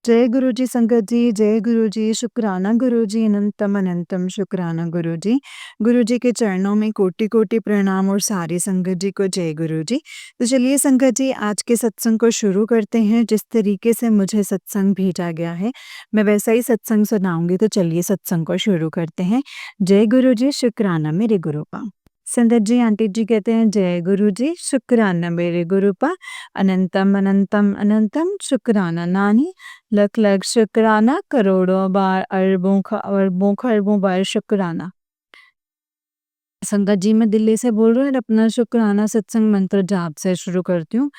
जय गुरु जी संगत जी, जय गुरु जी, शुक्राना गुरु जी, अनंतम अनंतम शुक्राना गुरु जी। गुरु जी के चरणों में कोटि-कोटि प्रणाम और सारी संगत जी को जय गुरु जी। तो चलिए संगत जी आज के सत्संग को शुरू करते हैं। जिस तरीके से मुझे सत्संग भेजा गया है, मैं वैसा ही सत्संग सुनाऊँगी तो चलिए सत्संग को शुरू करते हैं। जय गुरु जी, शुक्राना मेरे गुरु का। संगत जी, आंटी जी कहते हैं जय गुरु जी, शुक्राना मेरे गुरु का, अनंतम अनंतम अनंतम शुक्राना नानी, लख लख शुक्राना, करोड़ों बार अरबों खरबों बार शुक्राना। संगत जी, मैं दिल्ली से बोल रही हूँ और अपना शुक्राना सत्संग मंत्र जाप से शुरू करती हूँ।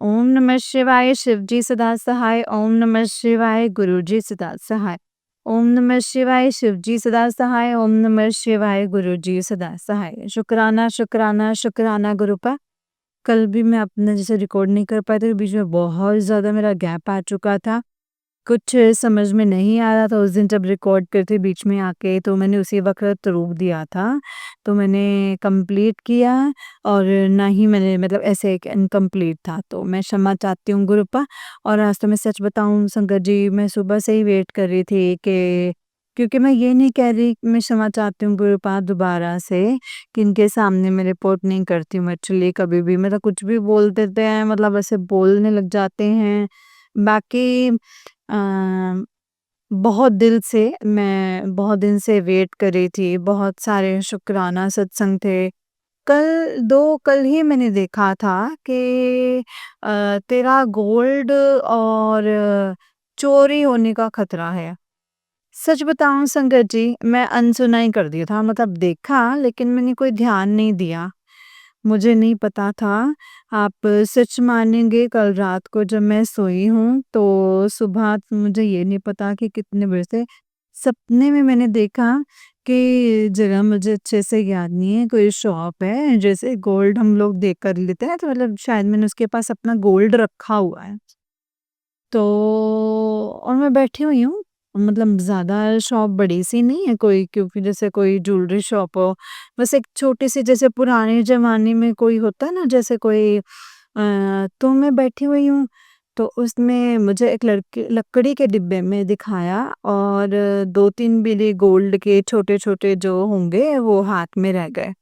ओम नमः शिवाय, शिव जी सदा सहाय। ओम नमः शिवाय, गुरु जी सदा सहाय। ओम नमः शिवाय, शिव जी सदा सहाय। ओम नमः शिवाय, गुरु जी सदा सहाय। शुक्राना शुक्राना शुक्राना गुरु का। कल भी मैं अपना जैसे रिकॉर्ड नहीं कर पाई थी, बीच में बहुत ज़्यादा मेरा गैप आ चुका था। कुछ समझ में नहीं आ रहा था उस दिन जब रिकॉर्ड करते बीच में आके, तो मैंने उसी वक़्त रोक दिया था। तो मैंने कंप्लीट किया और ना ही मैंने मतलब ऐसे एक इनकम्प्लीट था, तो मैं क्षमा चाहती हूँ गुरुपा। और आज तो मैं सच बताऊँ संगत जी, मैं सुबह से ही वेट कर रही थी कि क्योंकि मैं ये नहीं कह रही, मैं क्षमा चाहती हूँ गुरुपा दोबारा से कि इनके सामने मैं रिपोर्ट नहीं करती हूँ एक्चुअली कभी भी, मतलब कुछ भी बोल देते हैं, मतलब ऐसे बोलने लग जाते हैं। बाकी बहुत दिल से मैं बहुत दिन से वेट कर रही थी, बहुत सारे शुक्राना सत्संग थे। कल ही मैंने देखा था कि तेरा गोल्ड और चोरी होने का खतरा है। सच बताऊँ संगत जी, मैं अनसुना ही कर दिया था, मतलब देखा लेकिन मैंने कोई ध्यान नहीं दिया। मुझे नहीं पता था। आप सच मानेंगे, कल रात को जब मैं सोई हूँ तो सुबह मुझे ये नहीं पता कि कितने बजे से सपने में मैंने देखा कि जगह मुझे अच्छे से याद नहीं है, कोई शॉप है जैसे गोल्ड हम लोग देख कर लेते हैं, तो मतलब शायद मैंने उसके पास अपना गोल्ड रखा हुआ है। तो और मैं बैठी हुई हूँ, मतलब ज़्यादा शॉप बड़ी-सी नहीं है कोई, क्योंकि जैसे कोई ज्वेलरी शॉप हो, बस एक छोटी-सी जैसे पुराने ज़माने में कोई होता है ना, जैसे कोई तो मैं बैठी हुई हूँ, तो उसमें मुझे एक लड़के लकड़ी के डिब्बे में दिखाया और 2-3 मिली गोल्ड के छोटे-छोटे जो होंगे वो हाथ में रह गए,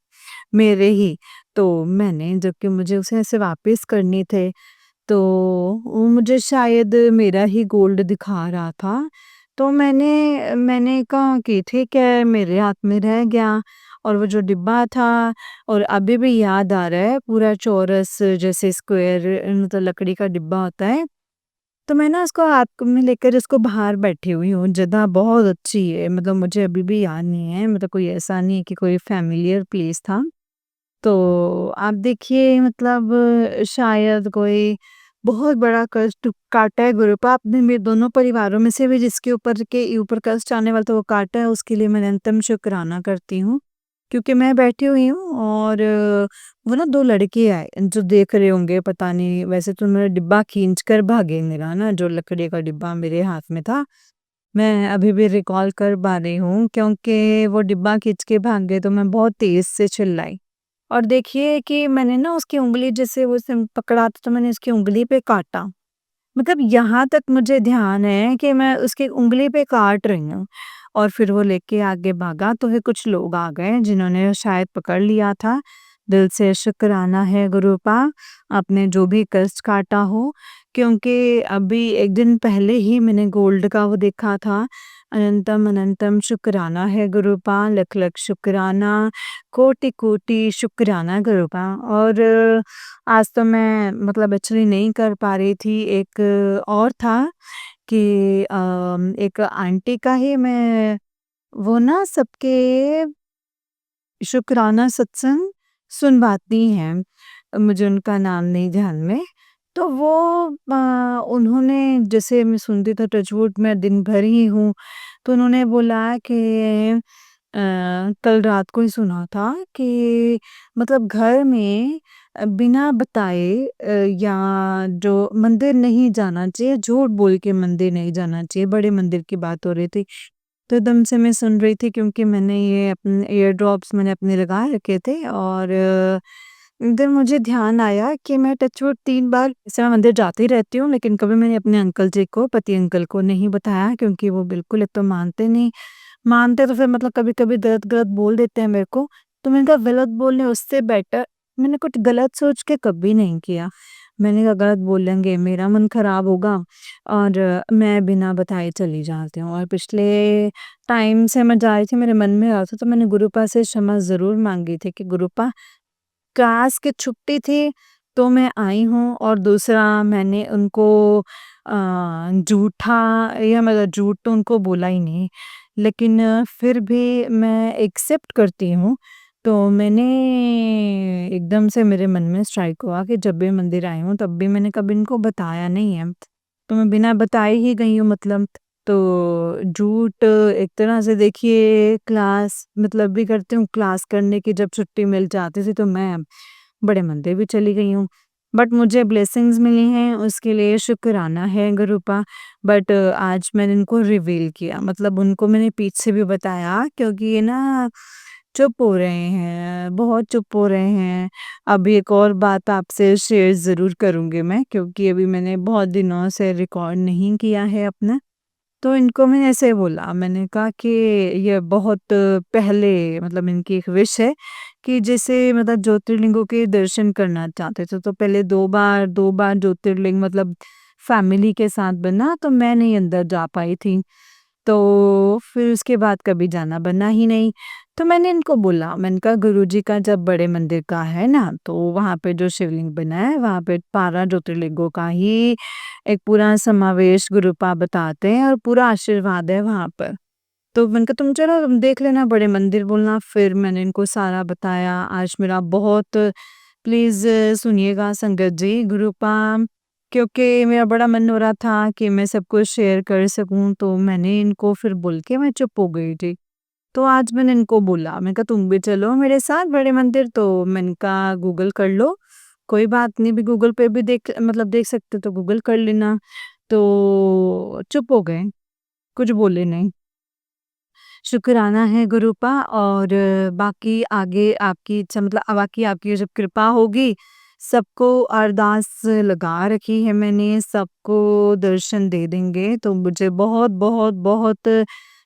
मेरे ही। तो मैंने, जबकि मुझे उसे ऐसे वापस करने थे, तो वो मुझे शायद मेरा ही गोल्ड दिखा रहा था। तो मैंने कहा कि ठीक है, मेरे हाथ में रह गया। और वो जो डिब्बा था, और अभी भी याद आ रहा है, पूरा चौरस जैसे स्क्वायर, मतलब लकड़ी का डिब्बा होता है। तो मैं ना उसको हाथ में लेकर उसको बाहर बैठी हुई हूँ, जगह बहुत अच्छी है, मतलब मुझे अभी भी याद नहीं है, मतलब कोई ऐसा नहीं है कि कोई फ़ैमिलियर प्लेस था। तो आप देखिए, मतलब शायद कोई बहुत बड़ा कष्ट काटा है गुरु पाप ने मेरे दोनों परिवारों में से भी, जिसके ऊपर कष्ट आने वाला था वो काटा है, उसके लिए मैं निरंतर शुक्राना करती हूँ। क्योंकि मैं बैठी हुई हूँ और वो ना 2 लड़के आए जो देख रहे होंगे, पता नहीं, वैसे तो मेरा डिब्बा खींच कर भागे, मेरा ना जो लकड़ी का डिब्बा मेरे हाथ में था। मैं अभी भी रिकॉल कर पा रही हूँ, क्योंकि वो डिब्बा खींच के भाग गए तो मैं बहुत तेज़ से चिल्लाई। और देखिए कि मैंने ना उसकी उँगली, जैसे वो उसने पकड़ा था तो मैंने उसकी उँगली पे काटा। मतलब यहाँ तक मुझे ध्यान है कि मैं उसकी उँगली पे काट रही हूँ। और फिर वो लेके आगे भागा, तो फिर कुछ लोग आ गए जिन्होंने शायद पकड़ लिया था। दिल से शुक्राना है गुरूपा, आपने जो भी कष्ट काटा हो, क्योंकि अभी 1 दिन पहले ही मैंने गोल्ड का वो देखा था। अनंतम अनंतम शुक्राना है गुरूपा, लख लख शुक्राना, कोटि कोटि शुक्राना गुरूपा। और आज तो मैं मतलब एक्चुअली नहीं कर पा रही थी, एक और था कि एक आंटी का ही मैं वो ना सबके शुक्राना सत्संग सुनवाती हैं, मुझे उनका नाम नहीं ध्यान में। तो वो उन्होंने, जैसे मैं सुनती तो टचवुड मैं दिन भर ही हूँ, तो उन्होंने बोला कि कल रात को ही सुना था कि मतलब घर में बिना बताए या जो मंदिर नहीं जाना चाहिए, झूठ बोल के मंदिर नहीं जाना चाहिए, बड़े मंदिर की बात हो रही थी। तो एकदम से मैं सुन रही थी, क्योंकि मैंने ये अपने ईयर ड्रॉप्स मैंने अपने लगा रखे थे, और देन मुझे ध्यान आया कि मैं टचवुड 3 बार ऐसे मैं मंदिर जाती रहती हूँ, लेकिन कभी मैंने अपने अंकल जी को, पति अंकल को नहीं बताया क्योंकि वो बिल्कुल एक तो मानते नहीं, मानते तो फिर मतलब कभी-कभी गलत-गलत बोल देते हैं मेरे को, तो मैंने कहा गलत बोलने उससे बेटर मैंने कुछ गलत सोच के कभी नहीं किया। मैंने कहा गलत बोलेंगे, मेरा मन खराब होगा और मैं बिना बताए चली जाती हूँ और पिछले टाइम से मैं जा रही थी, मेरे मन में आ रहा था, तो मैंने गुरुपा से क्षमा ज़रूर माँगी थी कि गुरुपा क्लास की छुट्टी थी, तो मैं आई हूँ और दूसरा मैंने उनको झूठा या मतलब झूठ तो उनको बोला ही नहीं, लेकिन फिर भी मैं एक्सेप्ट करती हूँ। तो मैंने एकदम से मेरे मन में स्ट्राइक हुआ कि जब भी मंदिर आई हूँ, तब भी मैंने कभी इनको बताया नहीं है। तो मैं बिना बताए ही गई हूँ मतलब। तो झूठ एक तरह से देखिए क्लास मतलब भी करती हूँ, क्लास करने की जब छुट्टी मिल जाती थी तो मैं बड़े मंदिर भी चली गई हूँ। बट मुझे ब्लेसिंग्स मिली हैं उसके लिए शुक्राना है गुरूपा। बट आज मैंने इनको रिवील किया मतलब उनको मैंने पीछे भी बताया क्योंकि ये ना चुप हो रहे हैं, बहुत चुप हो रहे हैं। अभी एक और बात आपसे शेयर ज़रूर करूँगी मैं क्योंकि अभी मैंने बहुत दिनों से रिकॉर्ड नहीं किया है अपना। तो इनको मैंने ऐसे बोला, मैंने कहा कि ये बहुत पहले मतलब इनकी एक विश है कि जैसे मतलब ज्योतिर्लिंगों के दर्शन करना चाहते थे, तो पहले 2 बार ज्योतिर्लिंग मतलब फैमिली के साथ बना, तो मैं नहीं अंदर जा पाई थी। तो फिर उसके बाद कभी जाना बना ही नहीं। तो मैंने इनको बोला, मैंने कहा गुरुजी का जब बड़े मंदिर का है ना, तो वहाँ पे जो शिवलिंग बना है, वहाँ पे 12 ज्योतिर्लिंगों का ही एक पूरा समावेश गुरुपा बताते हैं और पूरा आशीर्वाद है वहाँ पर। तो मैंने कहा तुम चलो तुम देख लेना बड़े मंदिर बोलना, फिर मैंने इनको सारा बताया। आज मेरा बहुत प्लीज़ सुनिएगा संगत जी गुरुपा क्योंकि मेरा बड़ा मन हो रहा था कि मैं सब कुछ शेयर कर सकूँ, तो मैंने इनको फिर बोल के मैं चुप हो गई थी। तो आज मैंने इनको बोला, मैंने कहा तुम भी चलो मेरे साथ बड़े मंदिर, तो मैंने कहा गूगल कर लो, कोई बात नहीं भी गूगल पे भी देख मतलब देख सकते हो तो गूगल कर लेना। तो चुप हो गए, कुछ बोले नहीं। शुक्राना है गुरूपा और बाकी आगे आपकी इच्छा मतलब बाकी आपकी जब कृपा होगी, सबको अरदास लगा रखी है मैंने, सबको दर्शन दे देंगे, तो मुझे बहुत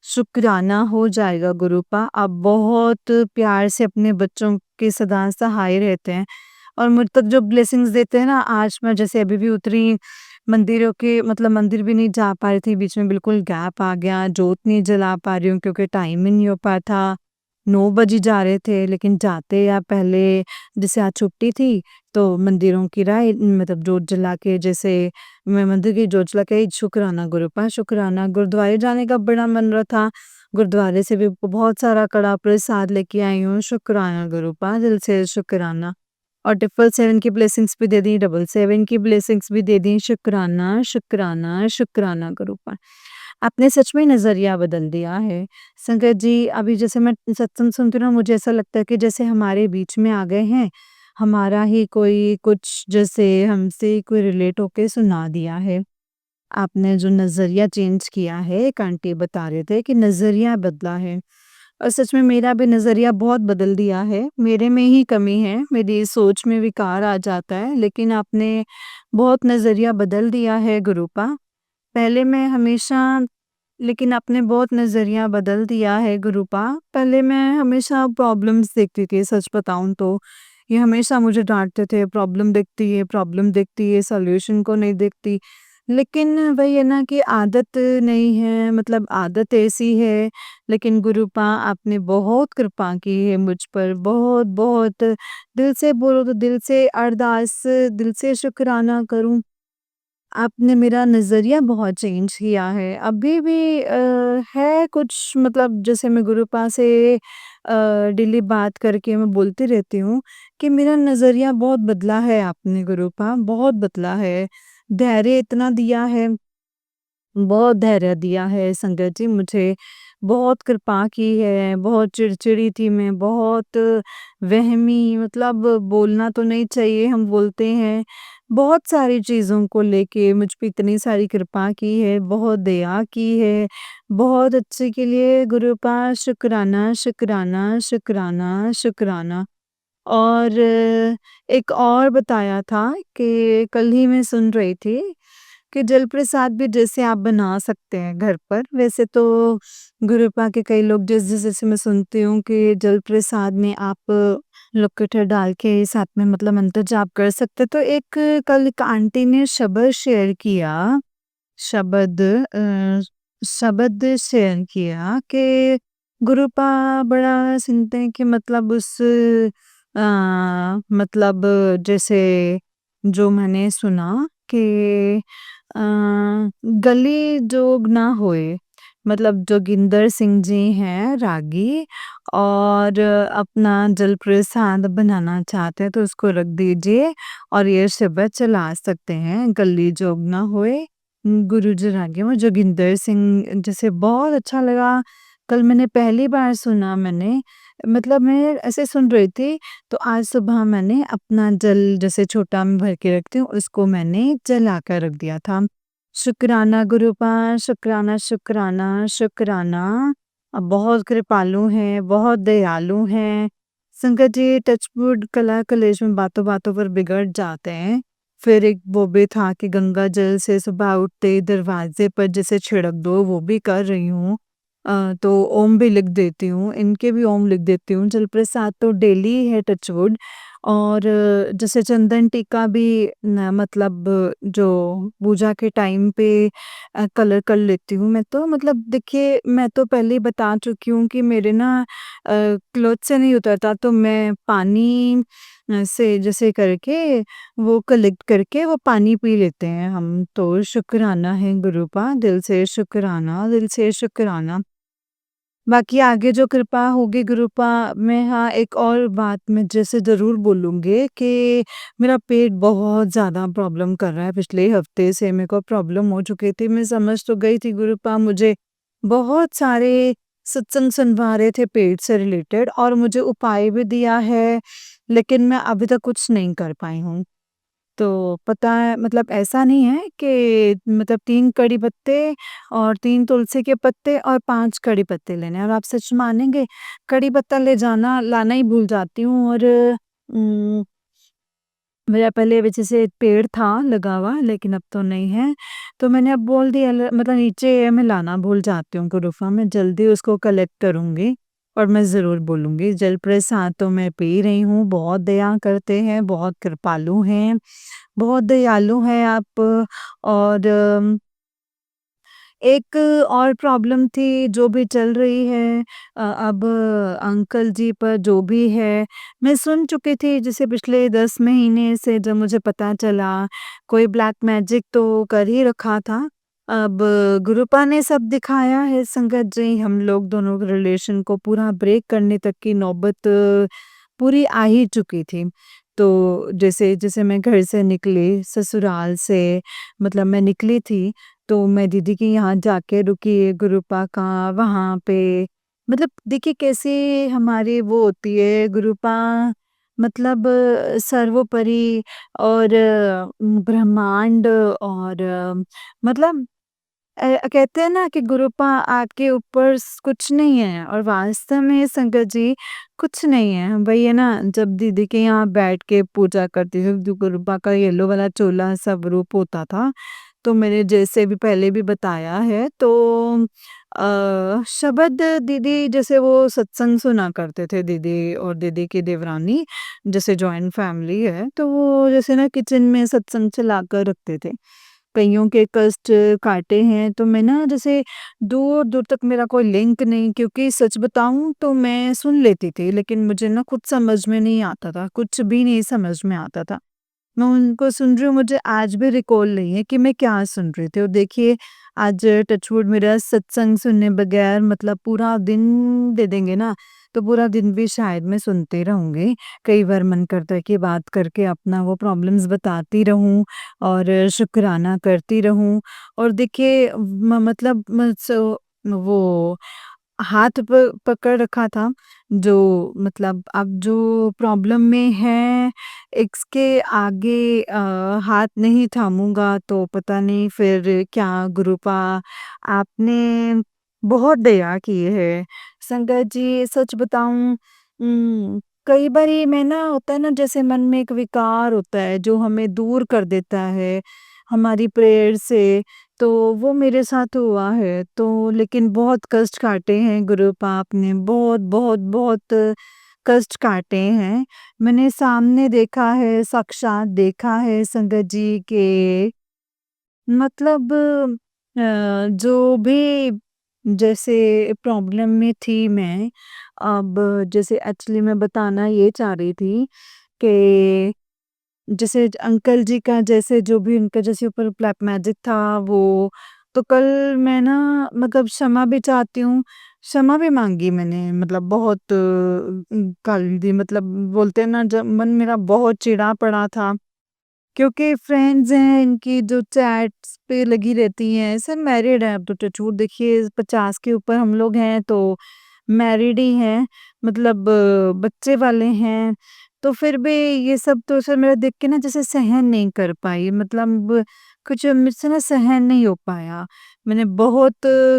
शुक्राना हो जाएगा गुरूपा। आप बहुत प्यार से अपने बच्चों के सदा सहाय रहते हैं और मुझ तक जो ब्लेसिंग्स देते हैं ना, आज मैं जैसे अभी भी उतरी मंदिरों के मतलब मंदिर भी नहीं जा पा रही थी, बीच में बिल्कुल गैप आ गया, जोत नहीं जला पा रही हूँ क्योंकि टाइम ही नहीं हो पाया था। 9 बजे जा रहे थे लेकिन जाते या पहले जैसे आज छुट्टी थी, तो मंदिरों की राय मतलब जोत जला के जैसे मैं मंदिर की जोत जला के शुक्राना गुरूपा शुक्राना। गुरुद्वारे जाने का बड़ा मन रहा था, गुरुद्वारे से भी बहुत सारा कड़ा प्रसाद लेके आई हूँ, शुक्राना गुरूपा, दिल से शुक्राना। और 777 की ब्लेसिंग्स भी दे दी, 777 की ब्लेसिंग्स भी दे दी, शुक्राना, शुक्राना, शुक्राना गुरूपा। आपने सच में नज़रिया बदल दिया है। संगत जी, अभी जैसे मैं सत्संग सुनती हूँ ना, मुझे ऐसा लगता है कि जैसे हमारे बीच में आ गए हैं, हमारा ही कोई कुछ जैसे हमसे कोई रिलेट होके सुना दिया है। आपने जो नज़रिया चेंज किया है, एक आंटी बता रहे थे कि नज़रिया बदला है और सच में मेरा भी नज़रिया बहुत बदल दिया है। मेरे में ही कमी है, मेरी सोच में विकार आ जाता है, लेकिन आपने बहुत नज़रिया बदल दिया है गुरूपा। पहले मैं हमेशा लेकिन आपने बहुत नज़रिया बदल दिया है गुरूपा। पहले मैं हमेशा प्रॉब्लम्स देखती थी, सच बताऊँ तो। ये हमेशा मुझे डाँटते थे, प्रॉब्लम देखती है, सॉल्यूशन को नहीं देखती। लेकिन वही है ना कि आदत नहीं है, मतलब आदत ऐसी है, लेकिन गुरूपा आपने बहुत कृपा की है मुझ पर, बहुत-बहुत। दिल से बोलो तो दिल से अरदास, दिल से शुक्राना करूँ। आपने मेरा नज़रिया बहुत चेंज किया है। अभी भी है कुछ मतलब जैसे मैं गुरूपा से डेली बात करके मैं बोलती रहती हूँ कि मेरा नज़रिया बहुत बदला है आपने गुरूपा, बहुत बदला है। धैर्य इतना दिया है, बहुत धैर्य दिया है संगत जी मुझे, बहुत कृपा की है, बहुत चिड़चिड़ी थी मैं, बहुत वहमी मतलब बोलना तो नहीं चाहिए, हम बोलते हैं। बहुत सारी चीज़ों को लेके मुझ पे इतनी सारी कृपा की है, बहुत दया की है, बहुत अच्छे के लिए गुरूपा शुक्राना, शुक्राना, शुक्राना, शुक्राना। और एक और बताया था कि कल ही मैं सुन रही थी कि जल प्रसाद भी जैसे आप बना सकते हैं घर पर, वैसे तो गुरुपा के कई लोग जैसे मैं सुनती हूँ कि जल प्रसाद में आप लोग कटहर डाल के साथ में मतलब मंत्र जाप कर सकते। तो एक कल एक आंटी ने शब्द शेयर किया, शब्द शब्द शेयर किया कि गुरुपा बड़ा सुनते हैं कि मतलब मतलब जैसे जो मैंने सुना कि अ, गली जोग ना होए, मतलब जोगिंदर सिंह जी हैं रागी और अपना जल प्रसाद बनाना चाहते हैं तो उसको रख दीजिए और ये शब्द चला सकते हैं, गली जोग ना होए गुरुजी रागी में जोगिंदर सिंह। जैसे बहुत अच्छा लगा, कल मैंने पहली बार सुना, मैंने मतलब मैं ऐसे सुन रही थी तो आज सुबह मैंने अपना जल जैसे छोटा में भर के रखती हूँ उसको मैंने जला कर रख दिया था। शुक्राना गुरुपा, शुक्राना शुक्राना शुक्राना। बहुत कृपालु हैं, बहुत दयालु हैं। संगत जी टचवुड कला कलेश में बातों बातों पर बिगड़ जाते हैं। फिर एक वो भी था कि गंगा जल से सुबह उठते ही दरवाजे पर जैसे छिड़क दो, वो भी कर रही हूँ। तो ओम भी लिख देती हूँ, इनके भी ओम लिख देती हूँ। जल प्रसाद तो डेली है टचवुड। और जैसे चंदन टीका भी न मतलब जो पूजा के टाइम पे कलर कर लेती हूँ मैं तो। मतलब देखिए मैं तो पहले ही बता चुकी हूँ कि मेरे ना क्लॉथ से नहीं उतरता तो मैं पानी से जैसे करके वो कलेक्ट करके वो पानी पी लेते हैं हम। तो शुक्राना है गुरुपा, दिल से शुक्राना, दिल से शुक्राना। बाकी आगे जो कृपा होगी गुरुपा में, हाँ, एक और बात मैं जैसे ज़रूर बोलूँगी कि मेरा पेट बहुत ज़्यादा प्रॉब्लम कर रहा है, पिछले हफ्ते से मेरे को प्रॉब्लम हो चुकी थी। मैं समझ तो गई थी गुरुपा, मुझे बहुत सारे सत्संग सुनवा रहे थे पेट से रिलेटेड और मुझे उपाय भी दिया है, लेकिन मैं अभी तक कुछ नहीं कर पाई हूँ। तो पता है मतलब ऐसा नहीं है कि मतलब 3 कड़ी पत्ते और 3 तुलसी के पत्ते और 5 कड़ी पत्ते लेने हैं और आप सच मानेंगे कड़ी पत्ता ले जाना लाना ही भूल जाती हूँ। और उम, मेरा पहले वैसे से पेड़ था लगा हुआ लेकिन अब तो नहीं है। तो मैंने अब बोल दिया मतलब नीचे है, मैं लाना भूल जाती हूँ गुरुफा, मैं जल्दी उसको कलेक्ट करूँगी और मैं ज़रूर बोलूँगी। जल प्रसाद तो मैं पी रही हूँ, बहुत दया करते हैं, बहुत कृपालु हैं। बहुत दयालु हैं आप। और एक और प्रॉब्लम थी जो भी चल रही है अब अंकल जी पर जो भी है, मैं सुन चुकी थी जैसे पिछले 10 महीने से जब मुझे पता चला, कोई ब्लैक मैजिक तो कर ही रखा था। अब गुरुपा ने सब दिखाया है संगत जी, हम लोग दोनों के रिलेशन को पूरा ब्रेक करने तक की नौबत पूरी आ ही चुकी थी। तो जैसे जैसे मैं घर से निकली ससुराल से, मतलब मैं निकली थी तो मैं दीदी के यहाँ जाके रुकी गुरुपा का वहाँ पे। मतलब देखिए कैसे हमारी वो होती है गुरुपा, मतलब सर्वोपरि और ब्रह्मांड और मतलब कहते हैं ना कि गुरुपा आपके ऊपर कुछ नहीं है और वास्तव में संगत जी कुछ नहीं है। वही है ना, जब दीदी के यहाँ बैठ के पूजा करती थी जो गुरुपा का येलो वाला चोला स्वरूप होता था, तो मैंने जैसे भी पहले भी बताया है तो शब्द दीदी जैसे वो सत्संग सुना करते थे, दीदी और दीदी की देवरानी जैसे जॉइंट फैमिली है तो वो जैसे ना किचन में सत्संग चला कर रखते थे। कइयों के कष्ट काटे हैं तो मैं ना जैसे दूर दूर तक मेरा कोई लिंक नहीं, क्योंकि सच बताऊं तो मैं सुन लेती थी लेकिन मुझे ना कुछ समझ में नहीं आता था, कुछ भी नहीं समझ में आता था। मैं उनको सुन रही हूँ, मुझे आज भी रिकॉल नहीं है कि मैं क्या सुन रही थी। और देखिए आज टचवुड मेरा सत्संग सुनने बगैर मतलब पूरा दिन दे देंगे ना, तो पूरा दिन भी शायद मैं सुनते रहूँगी। कई बार मन करता है कि बात करके अपना वो प्रॉब्लम्स बताती रहूँ और शुक्राना करती रहूँ। और देखिए मतलब वो हाथ पकड़ रखा था, जो मतलब अब जो प्रॉब्लम में है इसके आगे हाथ नहीं थामूंगा तो पता नहीं फिर क्या। गुरुपा आपने बहुत दया की है संगत जी, सच बताऊं कई बारी मैं ना होता है ना जैसे मन में एक विकार होता है जो हमें दूर कर देता है हमारी प्रेयर से, तो वो मेरे साथ हुआ है। तो लेकिन बहुत कष्ट काटे हैं गुरु पाप ने, बहुत, बहुत, बहुत कष्ट काटे हैं। मैंने सामने देखा है, साक्षात देखा है संगत जी के मतलब जो भी जैसे प्रॉब्लम में थी मैं, अब जैसे एक्चुअली मैं बताना ये चाह रही थी कि जैसे अंकल जी का जैसे जो भी उनका जैसे ऊपर ब्लैक मैजिक था वो, तो कल मैं ना मतलब क्षमा भी चाहती हूँ, क्षमा भी माँगी मैंने मतलब बहुत कल भी मतलब बोलते हैं ना जब मन मेरा बहुत चिढ़ा पड़ा था। क्योंकि फ्रेंड्स हैं इनकी जो चैट्स पे लगी रहती हैं, सब मैरिड हैं अब तो टचवुड देखिए 50 के ऊपर हम लोग हैं तो मैरिड ही हैं, मतलब बच्चे वाले हैं। तो फिर भी ये सब तो सर मेरा देख के ना जैसे सहन नहीं कर पाई मतलब कुछ मुझसे ना सहन नहीं हो पाया। मैंने बहुत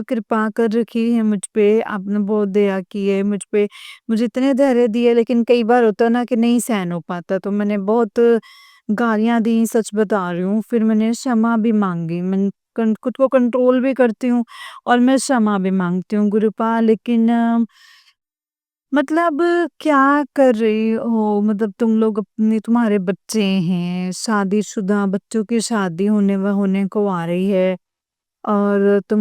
कृपा कर रखी है मुझ पे, आपने बहुत दया की है मुझ पे, मुझे इतने धैर्य दिए लेकिन कई बार होता है ना कि नहीं सहन हो पाता तो मैंने बहुत गालियाँ दी, सच बता रही हूँ। फिर मैंने क्षमा भी माँगी, मैं खुद को कंट्रोल भी करती हूँ और मैं क्षमा भी माँगती हूँ गुरुपा, लेकिन मतलब क्या कर रही हो? मतलब तुम लोग अपने तुम्हारे बच्चे हैं, शादीशुदा बच्चों की शादी होने को आ रही है और तुम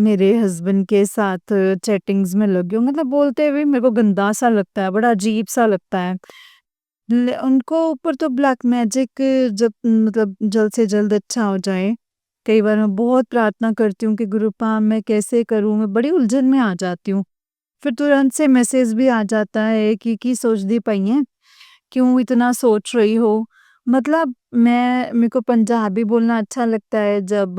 मेरे हस्बैंड के साथ चैटिंग्स में लगे हो, मतलब बोलते हुए मेरे को गंदा सा लगता है, बड़ा अजीब सा लगता है। उनको ऊपर तो ब्लैक मैजिक जब मतलब जल्द से जल्द अच्छा हो जाए। कई बार मैं बहुत प्रार्थना करती हूँ कि गुरुपा मैं कैसे करूँ, मैं बड़ी उलझन में आ जाती हूँ। फिर तुरंत से मैसेज भी आ जाता है कि की सोचदी पई हैं, क्यों इतना सोच रही हो? मतलब मेरे को पंजाबी बोलना अच्छा लगता है जब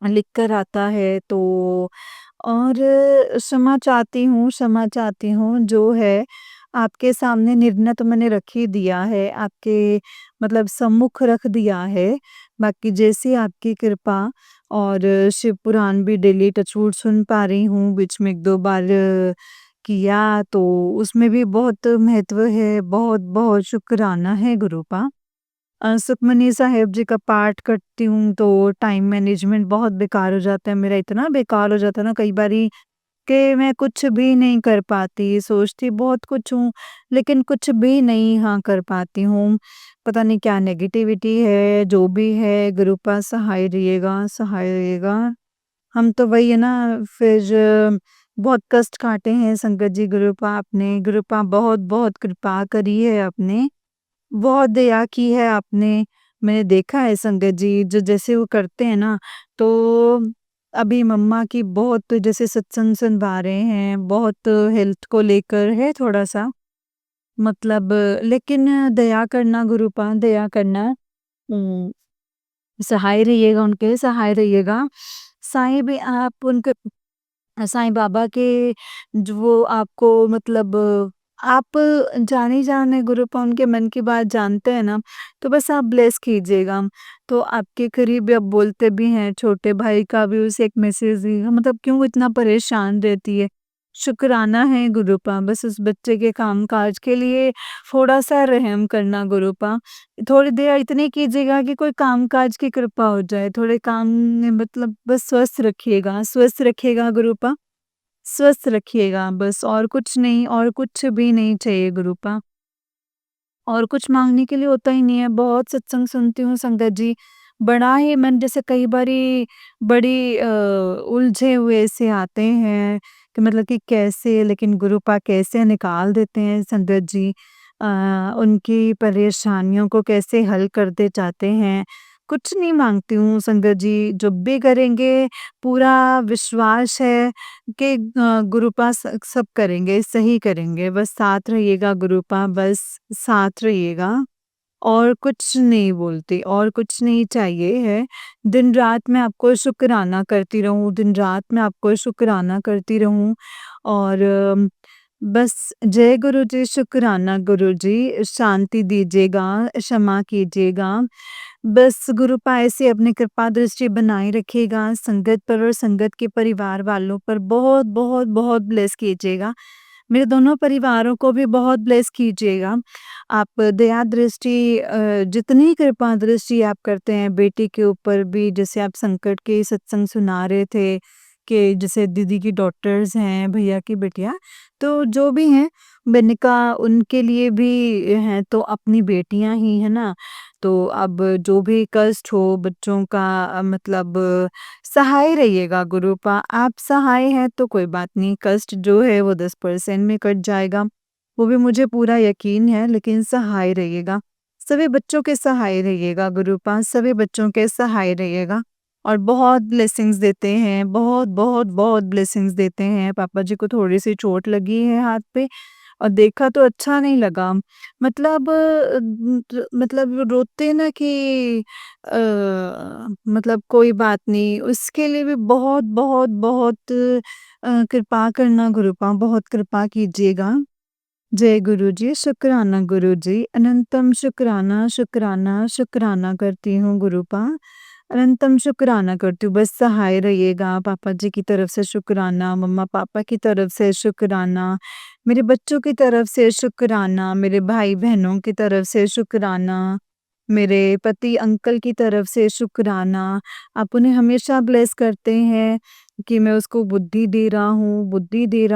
लिख कर आता है तो और क्षमा चाहती हूँ जो है आपके सामने निर्णय तो मैंने रख ही दिया है, आपके मतलब सम्मुख रख दिया है। बाकी जैसी आपकी कृपा और शिव पुराण भी डेली टचवुड सुन पा रही हूँ, बीच में 1-2 बार किया तो उसमें भी बहुत महत्व है, बहुत-बहुत शुकराना है गुरुपा। सुखमनी साहिब जी का पाठ करती हूँ तो टाइम मैनेजमेंट बहुत बेकार हो जाता है मेरा, इतना बेकार हो जाता है ना कई बारी कि मैं कुछ भी नहीं कर पाती, सोचती बहुत कुछ हूँ, लेकिन कुछ भी नहीं हाँ कर पाती हूँ। पता नहीं क्या नेगेटिविटी है, जो भी है गुरुपा सहाय रहिएगा। हम तो वही है ना फिर बहुत कष्ट काटे हैं संगत जी गुरुपा आपने, गुरुपा बहुत-बहुत कृपा करी है आपने। बहुत दया की है आपने। मैंने देखा है संगत जी जो जैसे वो करते हैं ना, तो अभी मम्मा की बहुत जैसे सत्संग सुनवा रहे हैं, बहुत हेल्थ को लेकर है थोड़ा-सा मतलब लेकिन दया करना गुरुपा दया करना। उम, सहाय रहिएगा उनके, सहाय रहिएगा। साईं भी आप उनके साईं बाबा के जो वो आपको मतलब आप जाने-जाने गुरुपा उनके मन की बात जानते हैं ना, तो बस आप ब्लेस कीजिएगा। तो आपके करीब अब बोलते भी हैं, छोटे भाई का भी उसे एक मैसेज दिया मतलब क्यों इतना परेशान रहती है? शुकराना है गुरुपा, बस उस बच्चे के काम-काज के लिए थोड़ा-सा रहम करना गुरुपा। थोड़ी देर इतनी कीजिएगा कि कोई काम-काज की कृपा हो जाए, थोड़े काम में मतलब बस स्वस्थ रखिएगा गुरुपा। स्वस्थ रखिएगा बस और कुछ नहीं और कुछ भी नहीं चाहिए गुरुपा। और कुछ माँगने के लिए होता ही नहीं है, बहुत सत्संग सुनती हूँ संगत जी, बड़ा ही मन जैसे कई बारी बड़ी उलझे हुए से आते हैं कि मतलब कि कैसे लेकिन गुरुपा कैसे निकाल देते हैं संगत जी। अ, उनकी परेशानियों को कैसे हल करते जाते हैं। कुछ नहीं माँगती हूँ संगत जी, जो भी करेंगे पूरा विश्वास है कि गुरुपा सब करेंगे, सही करेंगे, बस साथ रहिएगा गुरुपा, बस साथ रहिएगा और कुछ नहीं बोलती और कुछ नहीं चाहिए है। दिन-रात मैं आपको शुकराना करती रहूँ, दिन-रात मैं आपको शुकराना करती रहूँ और बस जय गुरु जी, शुकराना गुरु जी, शांति दीजिएगा, क्षमा कीजिएगा। बस गुरुपा ऐसे अपनी कृपा दृष्टि बनाए रखिएगा संगत पर और संगत के परिवार वालों पर बहुत, बहुत, बहुत ब्लेस कीजिएगा। मेरे दोनों परिवारों को भी बहुत ब्लेस कीजिएगा। आप दया दृष्टि जितनी कृपा दृष्टि आप करते हैं बेटी के ऊपर भी, जैसे आप संकट के सत्संग सुना रहे थे कि जैसे दीदी की डॉटर्स हैं, भैया की बिटिया, तो जो भी हैं, मैंने कहा उनके लिए भी हैं तो अपनी बेटियाँ ही, है ना? तो अब जो भी कष्ट हो बच्चों का, मतलब सहाय रहिएगा गुरूपा। आप सहाय हैं तो कोई बात नहीं, कष्ट जो है वो 10% में कट जाएगा, वो भी मुझे पूरा यकीन है, लेकिन सहाय रहिएगा। सभी बच्चों के सहाय रहिएगा गुरूपा, सभी बच्चों के सहाय रहिएगा और बहुत ब्लेसिंग्स देते हैं, बहुत, बहुत, बहुत ब्लेसिंग्स देते हैं। पापा जी को थोड़ी-सी चोट लगी है हाथ पे और देखा तो अच्छा नहीं लगा। मतलब मतलब रोते ना कि मतलब कोई बात नहीं, उसके लिए भी बहुत, बहुत, बहुत कृपा करना गुरूपा, बहुत कृपा कीजिएगा। जय गुरुजी, शुक्राना गुरुजी, अनंतम शुक्राना, शुक्राना, शुक्राना करती हूँ गुरूपा, अनंतम शुक्राना करती हूँ। बस सहाय रहिएगा, पापा जी की तरफ से शुक्राना, मम्मा-पापा की तरफ से शुक्राना, मेरे बच्चों की तरफ से शुक्राना, मेरे भाई-बहनों की तरफ से शुक्राना, मेरे पति अंकल की तरफ से शुक्राना। आप उन्हें हमेशा ब्लेस करते हैं कि मैं उसको बुद्धि दे रहा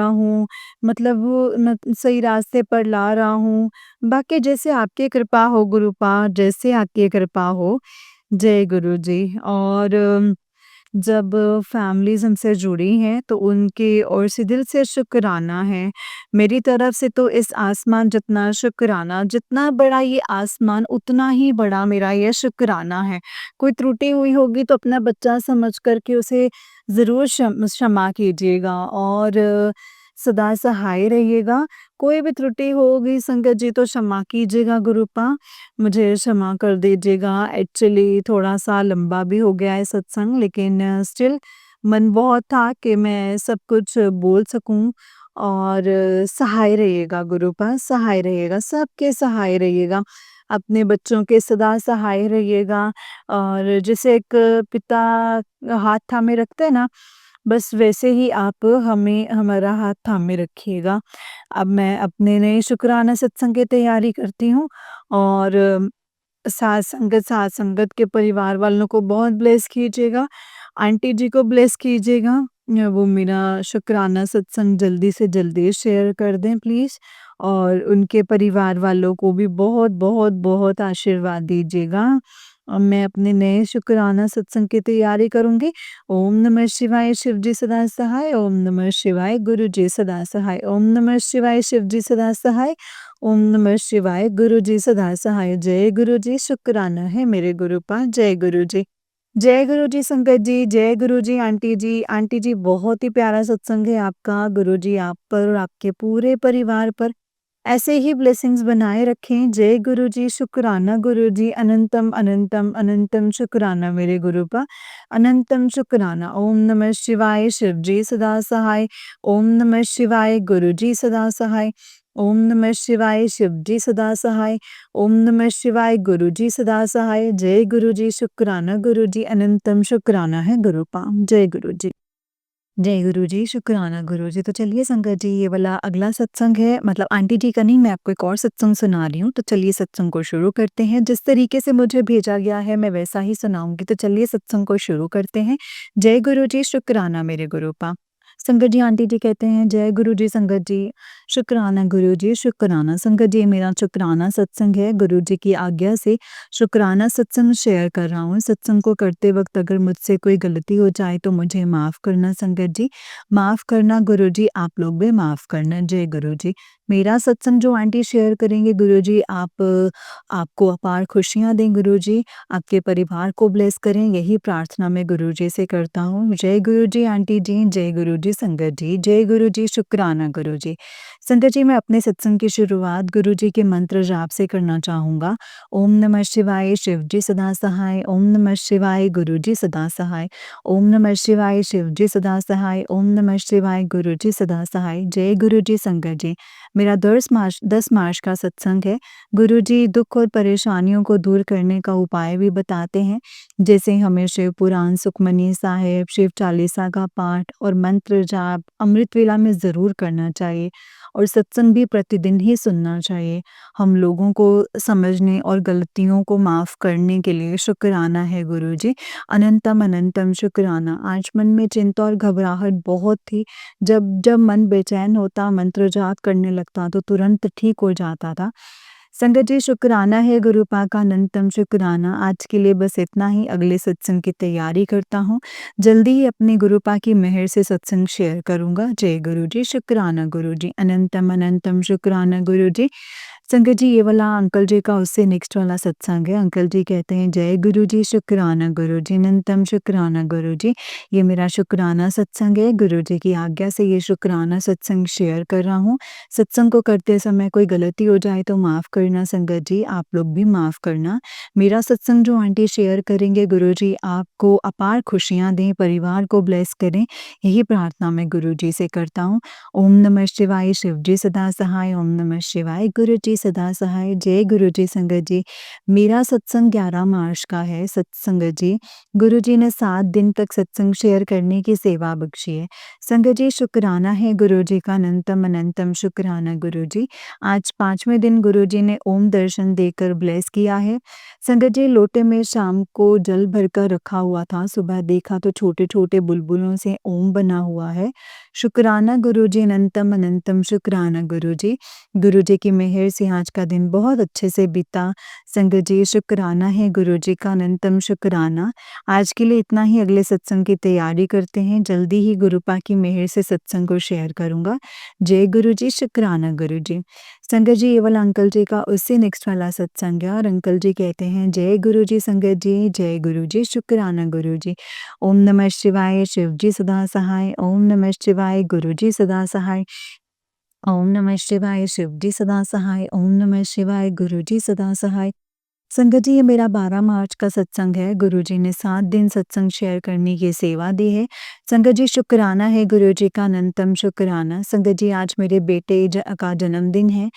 हूँ, मतलब वो सही रास्ते पर ला रहा हूँ। बाकी जैसे आपकी कृपा हो गुरूपा, जैसे आपकी कृपा हो। जय गुरु जी। और जब फैमिलीज़ हमसे जुड़ी हैं तो उनकी ओर से दिल से शुक्राना है। मेरी तरफ से तो इस आसमान जितना शुक्राना, जितना बड़ा ये आसमान उतना ही बड़ा मेरा ये शुक्राना है। कोई त्रुटि हुई होगी तो अपना बच्चा समझ कर के उसे ज़रूर क्षमा कीजिएगा और सदा सहाय रहिएगा। कोई भी त्रुटि होगी संगत जी तो क्षमा कीजिएगा गुरूपा, मुझे क्षमा कर दीजिएगा। एक्चुअली थोड़ा-सा लंबा भी हो गया है सत्संग, लेकिन स्टिल मन बहुत था कि मैं सब कुछ बोल सकूँ और सहाय रहिएगा गुरूपा, सहाय रहिएगा, सबके सहाय रहिएगा। अपने बच्चों के सदा सहाय रहिएगा और जैसे एक पिता हाथ थामे रखते हैं ना, बस वैसे ही आप हमें हमारा हाथ थामे रखिएगा। अब मैं अपने नए शुक्राना सत्संग की तैयारी करती हूँ और साथ संगत के परिवार वालों को बहुत ब्लेस कीजिएगा। आंटी जी को ब्लेस कीजिएगा। वो मेरा शुक्राना सत्संग जल्दी से जल्दी शेयर कर दें प्लीज़ और उनके परिवार वालों को भी बहुत, बहुत, बहुत आशीर्वाद दीजिएगा। मैं अपने नए शुक्राना सत्संग की तैयारी करूँगी। ओम नमः शिवाय शिव जी सदा सहाय, ओम नमः शिवाय गुरु जी सदा सहाय, ओम नमः शिवाय शिव जी सदा सहाय, ओम नमः शिवाय गुरु जी सदा सहाय। जय गुरु जी, शुक्राना है मेरे गुरूपा। जय गुरु जी। जय गुरु जी संगत जी, जय गुरु जी आंटी जी। आंटी जी बहुत ही प्यारा सत्संग है आपका। गुरु जी आप पर और आपके पूरे परिवार पर ऐसे ही ब्लेसिंग्स बनाए रखें। जय गुरु जी, शुक्राना गुरु जी, अनंतम, अनंतम, अनंतम शुक्राना मेरे गुरूपा, अनंतम शुक्राना। ओम नमः शिवाय शिव जी सदा सहाय, ओम नमः शिवाय गुरु जी सदा सहाय, ओम नमः शिवाय शिव जी सदा सहाय, ओम नमः शिवाय गुरु जी सदा सहाय। जय गुरु जी, शुक्राना गुरु जी, अनंतम शुक्राना है गुरूपा। जय गुरु जी। जय गुरु जी, शुक्राना गुरु जी। तो चलिए संगत जी, ये वाला अगला सत्संग है, मतलब आंटी जी का नहीं, मैं आपको एक और सत्संग सुना रही हूँ। तो चलिए सत्संग को शुरू करते हैं। जिस तरीके से मुझे भेजा गया है मैं वैसा ही सुनाऊँगी। तो चलिए सत्संग को शुरू करते हैं। जय गुरु जी, शुक्राना मेरे गुरूपा। संगत जी, आंटी जी कहते हैं जय गुरु जी संगत जी, शुक्राना गुरु जी, शुक्राना संगत जी। मेरा शुक्राना सत्संग है, गुरु जी की आज्ञा से शुक्राना सत्संग शेयर कर रहा हूँ। सत्संग को करते वक़्त अगर मुझसे कोई गलती हो जाए तो मुझे माफ़ करना संगत जी, माफ़ करना गुरु जी, आप लोग भी माफ़ करना। जय गुरु जी। मेरा सत्संग जो आंटी शेयर करेंगे गुरु जी, आपको अपार खुशियाँ दें गुरु जी, आपके परिवार को ब्लेस करें, यही प्रार्थना मैं गुरु जी से करता हूँ। जय गुरु जी आंटी जी, जय गुरु जी संगत जी, जय गुरु जी, शुक्राना गुरु जी। संगत जी, मैं अपने सत्संग की शुरुआत गुरु जी के मंत्र जाप से करना चाहूँगा। ओम नमः शिवाय शिव जी सदा सहाय, ओम नमः शिवाय गुरु जी सदा सहाय, ओम नमः शिवाय शिव जी सदा सहाय, ओम नमः शिवाय गुरु जी सदा सहाय। जय गुरु जी संगत जी। मेरा 10 मार्च का सत्संग है। गुरु जी दुख और परेशानियों को दूर करने का उपाय भी बताते हैं, जैसे हमें शिव पुराण, सुखमनी साहिब, शिव चालीसा का पाठ और मंत्र मंत्र जाप अमृत वेला में ज़रूर करना चाहिए और सत्संग भी प्रतिदिन ही सुनना चाहिए। हम लोगों को समझने और गलतियों को माफ़ करने के लिए शुक्राना है गुरुजी। अनंतम अनंतम शुक्राना। आज मन में चिंता और घबराहट बहुत थी। जब जब मन बेचैन होता, मंत्र जाप करने लगता तो तुरंत ठीक हो जाता था। संगत जी, शुक्राना है गुरुपा का अनंतम शुक्राना। आज के लिए बस इतना ही, अगले सत्संग की तैयारी करता हूँ। जल्दी ही अपने गुरुपा की मेहर से सत्संग शेयर करूँगा। जय गुरु जी, शुक्राना गुरु जी, अनंतम अनंतम शुक्राना गुरु जी। संगत जी, ये वाला अंकल जी का उससे नेक्स्ट वाला सत्संग है। अंकल जी कहते हैं, जय गुरु जी, शुक्राना गुरु जी, अनंतम शुक्राना गुरु जी। ये मेरा शुक्राना सत्संग है। गुरु जी की आज्ञा से ये शुक्राना सत्संग शेयर कर रहा हूँ। सत्संग को करते समय कोई गलती हो जाए तो माफ़ करना संगत जी, आप लोग भी माफ़ करना। मेरा सत्संग जो आंटी शेयर करेंगे, गुरु जी आपको अपार खुशियाँ दें, परिवार को ब्लेस करें, यही प्रार्थना मैं गुरु जी से करता हूँ। ओम नमः शिवाय, शिव जी सदा सहाय। ओम नमः शिवाय, गुरु जी सदा सहाय। जय गुरु जी संगत जी। मेरा सत्संग 11 मार्च का है सत्संगत जी। गुरु जी ने 7 दिन तक सत्संग शेयर करने की सेवा बख्शी है। संगत जी, शुक्राना है गुरु जी का अनंतम अनंतम शुक्राना गुरु जी। आज 5वें दिन गुरु जी ने ओम दर्शन देकर ब्लेस किया है। संगत जी, लोटे में शाम को जल भरकर रखा हुआ था। सुबह देखा तो छोटे-छोटे बुलबुलों से ओम बना हुआ है। शुक्राना गुरु जी, अनंतम अनंतम शुक्राना गुरु जी। गुरु जी की मेहर से आज का दिन बहुत अच्छे से बीता। संगत जी, शुक्राना है गुरु जी का अनंतम शुक्राना। आज के लिए इतना ही, अगले सत्संग की तैयारी करते हैं। जल्दी ही गुरुपा की मेहर से सत्संग को शेयर करूँगा। जय गुरु जी, शुक्राना गुरु जी। संगत जी, ये वाला अंकल जी का उससे नेक्स्ट वाला सत्संग है और अंकल जी कहते हैं, जय गुरु जी संगत जी, जय गुरु जी, शुक्राना गुरु जी। ओम नमः शिवाय, शिव जी सदा सहाय। ओम नमः शिवाय, गुरु जी सदा सहाय। ओम नमः शिवाय, शिव जी सदा सहाय। ओम नमः शिवाय, गुरु जी सदा सहाय। संगत जी, ये मेरा 12 मार्च का सत्संग है। गुरुजी ने 7 दिन सत्संग शेयर करने की सेवा दी है। संगत जी, शुक्राना है गुरुजी का अनंतम शुक्राना। संगत जी, आज मेरे बेटे का जन्मदिन है।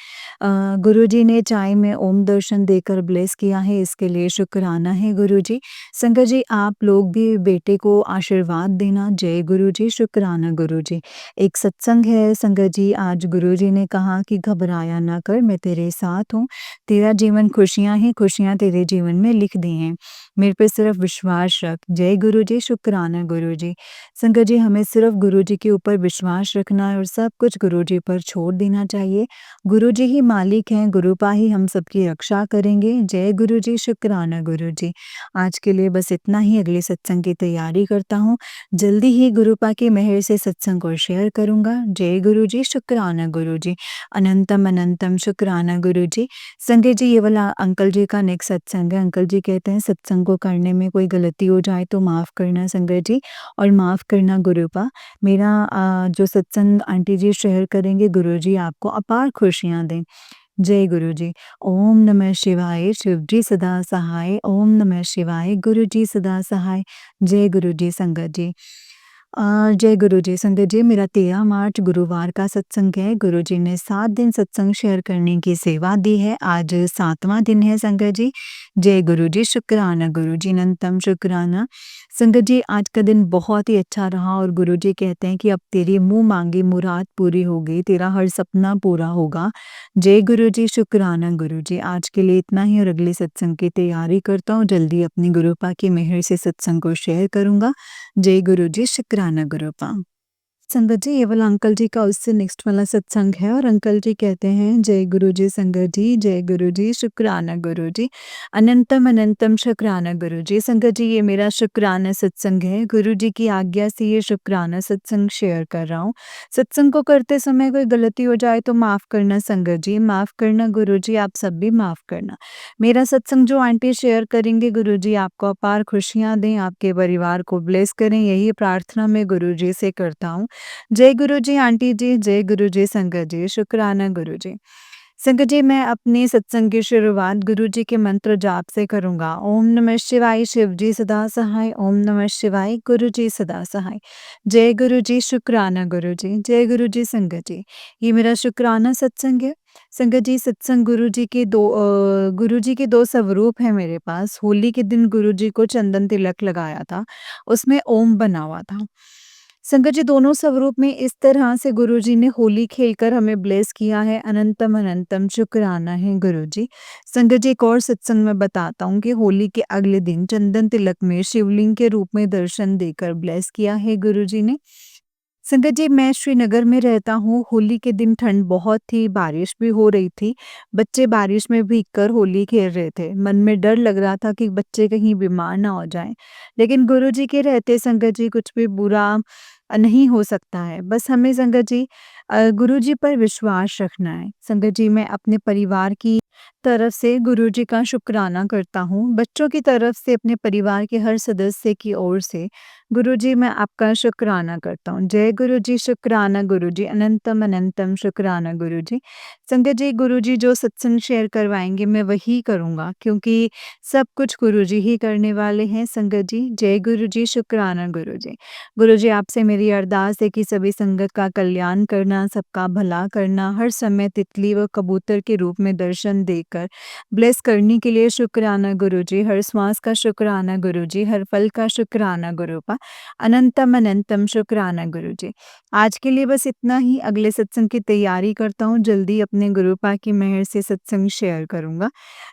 गुरुजी ने चाय में ओम दर्शन देकर ब्लेस किया है, इसके लिए शुक्राना है गुरुजी। संगत जी, आप लोग भी बेटे को आशीर्वाद देना। जय गुरुजी, शुक्राना गुरुजी। एक सत्संग है संगत जी, आज गुरुजी ने कहा कि घबराया ना कर, मैं तेरे साथ हूँ। तेरा जीवन खुशियाँ ही खुशियाँ तेरे जीवन में लिख दी हैं। मेरे पे सिर्फ विश्वास रख। जय गुरु जी, शुक्राना गुरु जी। संगत जी, हमें सिर्फ गुरु जी के ऊपर विश्वास रखना है और सब कुछ गुरु जी पर छोड़ देना चाहिए। गुरु जी ही मालिक हैं, गुरुपा ही हम सबकी रक्षा करेंगे। जय गुरु जी, शुक्राना गुरु जी। आज के लिए बस इतना ही, अगले सत्संग की तैयारी करता हूँ। जल्दी ही गुरुपा की मेहर से सत्संग को शेयर करूँगा। जय गुरु जी, शुक्राना गुरु जी। अनंतम अनंतम शुक्राना गुरु जी। संजय जी, ये वाला अंकल जी का नेक्स्ट सत्संग है। अंकल जी कहते हैं, सत्संग को करने में कोई गलती हो जाए तो माफ़ करना संजय जी और माफ़ करना गुरुपा। मेरा जो सत्संग आंटी जी शेयर करेंगे, गुरु जी आपको अपार खुशियाँ दें। जय गुरु जी। ओम नमः शिवाय, शिव जी सदा सहाय। ओम नमः शिवाय, गुरु जी सदा सहाय। जय गुरु जी संगत जी। जय गुरु जी संगत जी, मेरा 13 मार्च गुरुवार का सत्संग है। गुरु जी ने 7 दिन सत्संग शेयर करने की सेवा दी है। आज 7वां दिन है संगत जी। जय गुरु जी, शुक्राना गुरु जी, अनंतम शुक्राना। संगत जी, आज का दिन बहुत ही अच्छा रहा और गुरु जी कहते हैं कि अब तेरी मुँह मांगी मुराद पूरी होगी, तेरा हर सपना पूरा होगा। जय गुरु जी, शुक्राना गुरु जी। आज के लिए इतना ही और अगले सत्संग की तैयारी करता हूँ। जल्दी अपनी गुरुपा की मेहर से सत्संग को शेयर करूँगा। जय गुरु जी, शुक्राना गुरुपा। संगत जी, ये वाला अंकल जी का उससे नेक्स्ट वाला सत्संग है और अंकल जी कहते हैं, जय गुरु जी संगत जी, जय गुरु जी, शुक्राना गुरु जी। अनंतम अनंतम शुक्राना गुरु जी। संगत जी, ये मेरा शुक्राना सत्संग है। गुरु जी की आज्ञा से ये शुक्राना सत्संग शेयर कर रहा हूँ। सत्संग को करते समय कोई गलती हो जाए तो माफ़ करना संगत जी, माफ़ करना गुरु जी, आप सब भी माफ़ करना। मेरा सत्संग जो आंटी शेयर करेंगे, गुरु जी आपको अपार खुशियाँ दें, आपके परिवार को ब्लेस करें, यही प्रार्थना मैं गुरु जी से करता हूँ। जय गुरु जी आंटी जी, जय गुरु जी संगत जी, शुक्राना गुरु जी। संगत जी, मैं अपने सत्संग की शुरुआत गुरु जी के मंत्र जाप से करूँगा। ओम नमः शिवाय, शिव जी सदा सहाय। ओम नमः शिवाय, गुरु जी सदा सहाय। जय गुरु जी, शुक्राना गुरु जी, जय गुरु जी संगत जी। ये मेरा शुक्राना सत्संग है। संगत जी, सत्संग गुरु जी के 2 स्वरूप हैं मेरे पास। होली के दिन गुरु जी को चंदन तिलक लगाया था, उसमें ओम बना हुआ था। संगत जी, दोनों स्वरूप में इस तरह से गुरुजी ने होली खेलकर हमें ब्लेस किया है, अनंतम अनंतम शुक्राना है गुरुजी। संगत जी, एक और सत्संग मैं बताता हूँ कि होली के अगले दिन चंदन तिलक में शिवलिंग के रूप में दर्शन देकर ब्लेस किया है गुरुजी ने। संगत जी, मैं श्रीनगर में रहता हूँ। होली के दिन ठंड बहुत थी, बारिश भी हो रही थी। बच्चे बारिश में भीगकर होली खेल रहे थे। मन में डर लग रहा था कि बच्चे कहीं बीमार ना हो जाएँ। लेकिन गुरुजी के रहते संगत जी कुछ भी बुरा नहीं हो सकता है। बस हमें संगत जी गुरुजी पर विश्वास रखना है। संगत जी, मैं अपने परिवार की तरफ से गुरुजी का शुक्राना करता हूँ। बच्चों की तरफ से, अपने परिवार के हर सदस्य की ओर से गुरुजी मैं आपका शुक्राना करता हूँ। जय गुरुजी, शुक्राना गुरुजी, अनंतम अनंतम शुक्राना गुरुजी। संगत जी, गुरुजी जो सत्संग शेयर करवाएँगे मैं वही करूँगा, क्योंकि सब कुछ गुरुजी ही करने वाले हैं संगत जी। जय गुरुजी, शुक्राना गुरुजी। गुरुजी, आपसे मेरी अरदास है कि सभी संगत का कल्याण करना, सबका भला करना, हर समय तितली व कबूतर के रूप में दर्शन देकर ब्लेस करने के लिए शुक्राना गुरुजी। हर श्वास का शुक्राना गुरुजी, हर पल का शुक्राना गुरुपा, अनंतम अनंतम शुक्राना गुरुजी। आज के लिए बस इतना ही। अगले सत्संग की तैयारी करता हूँ, जल्दी अपने गुरुपा की मेहर से सत्संग शेयर करूँगा।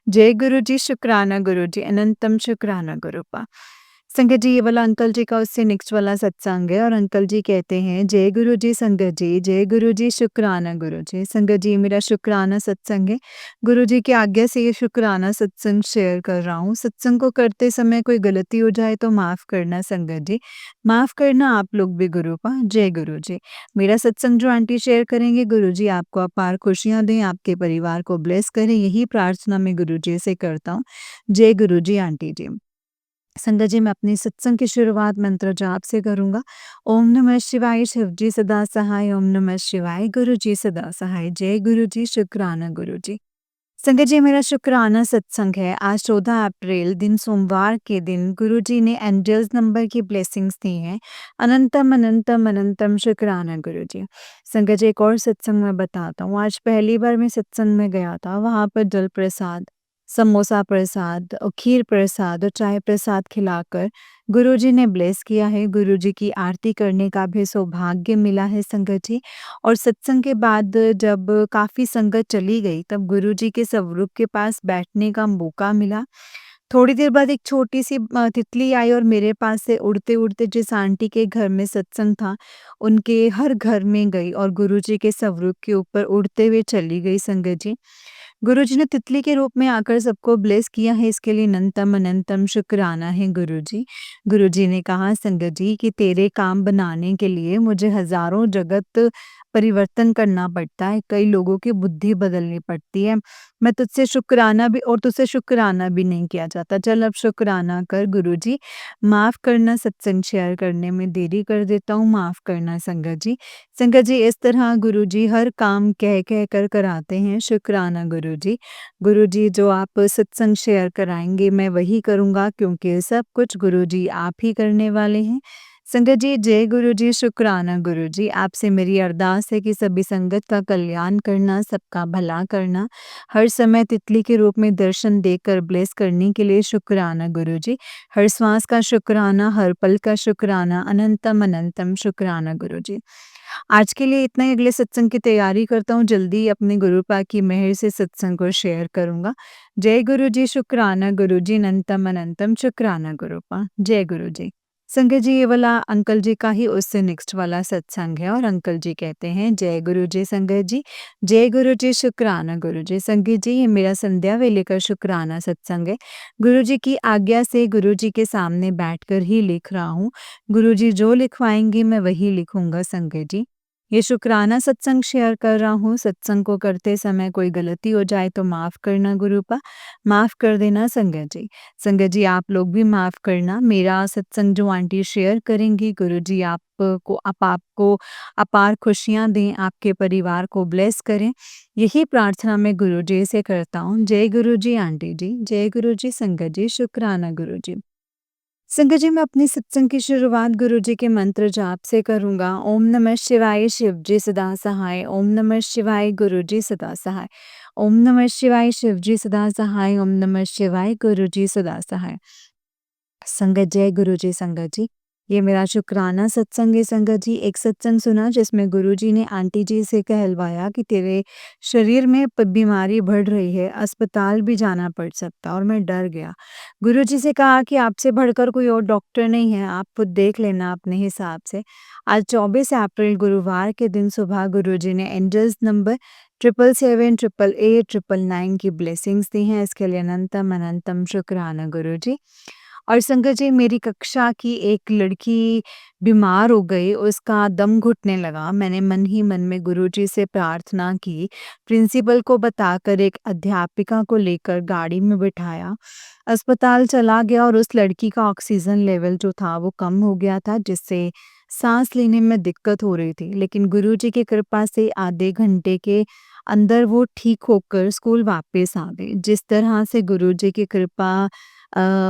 जय गुरुजी, शुक्राना गुरुजी, अनंतम शुक्राना गुरुपा। संगत जी, ये वाला अंकल जी का उससे नेक्स्ट वाला सत्संग है और अंकल जी कहते हैं, जय गुरु जी संगत जी, जय गुरु जी, शुक्राना गुरु जी। संगत जी, मेरा शुक्राना सत्संग है। गुरु जी की आज्ञा से ये शुक्राना सत्संग शेयर कर रहा हूँ। सत्संग को करते समय कोई गलती हो जाए तो माफ़ करना संगत जी। माफ़ करना आप लोग भी गुरुपा। जय गुरु जी। मेरा सत्संग जो आंटी शेयर करेंगे, गुरु जी आपको अपार खुशियाँ दें, आपके परिवार को ब्लेस करें, यही प्रार्थना मैं गुरु जी से करता हूँ। जय गुरु जी आंटी जी। संगत जी, मैं अपनी सत्संग की शुरुआत मंत्र जाप से करूँगा। ओम नमः शिवाय, शिव जी सदा सहाय, ओम नमः शिवाय, गुरु जी सदा सहाय। जय गुरु जी, शुक्राना गुरु जी। संगत जी, मेरा शुक्राना सत्संग है। आज 14 अप्रैल दिन सोमवार के दिन गुरु जी ने एंजल्स नंबर की ब्लेसिंग्स दी हैं। अनंतम अनंतम अनंतम शुक्राना गुरु जी। संगत जी, एक और सत्संग मैं बताता हूँ। आज पहली बार मैं सत्संग में गया था, वहाँ पर जल प्रसाद, समोसा प्रसाद और खीर प्रसाद और चाय प्रसाद खिलाकर गुरुजी ने ब्लेस किया है। गुरुजी की आरती करने का भी सौभाग्य मिला है संगत जी। और सत्संग के बाद जब काफ़ी संगत चली गई, तब गुरुजी के स्वरूप के पास बैठने का मौका मिला। थोड़ी देर बाद एक छोटी-सी तितली आई और मेरे पास से उड़ते-उड़ते जिस आंटी के घर में सत्संग था, उनके हर घर में गई और गुरुजी के स्वरूप के ऊपर उड़ते हुए चली गई संगत जी। गुरुजी ने तितली के रूप में आकर सबको ब्लेस किया है, इसके लिए अनंतम अनंतम शुक्राना है गुरुजी। गुरुजी ने कहा, संगत जी, कि तेरे काम बनाने के लिए मुझे हज़ारों जगत परिवर्तन करना पड़ता है, कई लोगों की बुद्धि बदलनी पड़ती है। मैं तुझसे शुक्राना भी, और तुझसे शुक्राना भी नहीं किया जाता। चल अब शुक्राना कर गुरुजी। माफ़ करना, सत्संग शेयर करने में देरी कर देता हूँ, माफ़ करना संगत जी। संगत जी, इस तरह गुरुजी हर काम कह कर कराते हैं। शुक्राना गुरुजी। गुरुजी, जो आप सत्संग शेयर कराएँगे मैं वही करूँगा, क्योंकि सब कुछ गुरुजी आप ही करने वाले हैं। संगत जी, जय गुरुजी, शुक्राना गुरुजी। आपसे मेरी अरदास है कि सभी संगत का कल्याण करना, सबका भला करना, हर समय तितली के रूप में दर्शन देकर ब्लेस करने के लिए शुक्राना गुरुजी। हर श्वास का शुक्राना, हर पल का शुक्राना, अनंतम अनंतम शुक्राना गुरुजी। आज के लिए इतना ही। अगले सत्संग की तैयारी करता हूँ, जल्दी अपने गुरुपा की मेहर से सत्संग को शेयर करूँगा। जय गुरु जी, शुक्राना गुरु जी, अनंतम अनंतम शुक्राना गुरुपा। जय गुरु जी। संगत जी, ये वाला अंकल जी का ही उससे नेक्स्ट वाला सत्संग है और अंकल जी कहते हैं, जय गुरु जी संगत जी, जय गुरु जी, शुक्राना गुरु जी। संगत जी, ये मेरा संध्या वेले का शुक्राना सत्संग है। गुरु जी की आज्ञा से गुरु जी के सामने बैठकर ही लिख रहा हूँ। गुरु जी जो लिखवाएंगे मैं वही लिखूंगा संगत जी। ये शुक्राना सत्संग शेयर कर रहा हूँ। सत्संग को करते समय कोई गलती हो जाए तो माफ़ करना गुरुपा, माफ़ कर देना संगत जी। संगत जी, आप लोग भी माफ़ करना। मेरा सत्संग जो आंटी शेयर करेंगी, गुरुजी आपको अपार खुशियाँ दें, आपके परिवार को ब्लेस करें। यही प्रार्थना मैं गुरुजी से करता हूँ। जय गुरुजी आंटी जी, जय गुरुजी संगत जी, शुक्राना गुरुजी। संगत जी, मैं अपनी सत्संग की शुरुआत गुरुजी के मंत्र जाप से करूँगा। ओम नमः शिवाय, शिव जी सदा सहाय, ओम नमः शिवाय, गुरुजी सदा सहाय, ओम नमः शिवाय, शिव जी सदा सहाय, ओम नमः शिवाय, गुरुजी सदा सहाय। संगत, जय गुरुजी संगत जी। ये मेरा शुक्राना सत्संग है संगत जी। एक सत्संग सुना जिसमें गुरुजी ने आंटी जी से कहलवाया कि तेरे शरीर में बीमारी बढ़ रही है, अस्पताल भी जाना पड़ सकता, और मैं डर गया। गुरुजी से कहा कि आपसे बढ़कर कोई और डॉक्टर नहीं है, आप खुद देख लेना अपने हिसाब से। आज 24 अप्रैल गुरुवार के दिन सुबह गुरुजी ने एंजल्स नंबर 777 888 999 की ब्लेसिंग्स दी हैं। इसके लिए अनंतम अनंतम शुक्राना गुरुजी। और संगत जी, मेरी कक्षा की एक लड़की बीमार हो गई, उसका दम घुटने लगा। मैंने मन ही मन में गुरुजी से प्रार्थना की, प्रिंसिपल को बताकर एक अध्यापिका को लेकर गाड़ी में बिठाया, अस्पताल चला गया और उस लड़की का ऑक्सीजन लेवल जो था वो कम हो गया था, जिससे सांस लेने में दिक्कत हो रही थी। लेकिन गुरुजी की कृपा से आधे घंटे के अंदर वो ठीक होकर स्कूल वापस आ गई। जिस तरह से गुरुजी की कृपा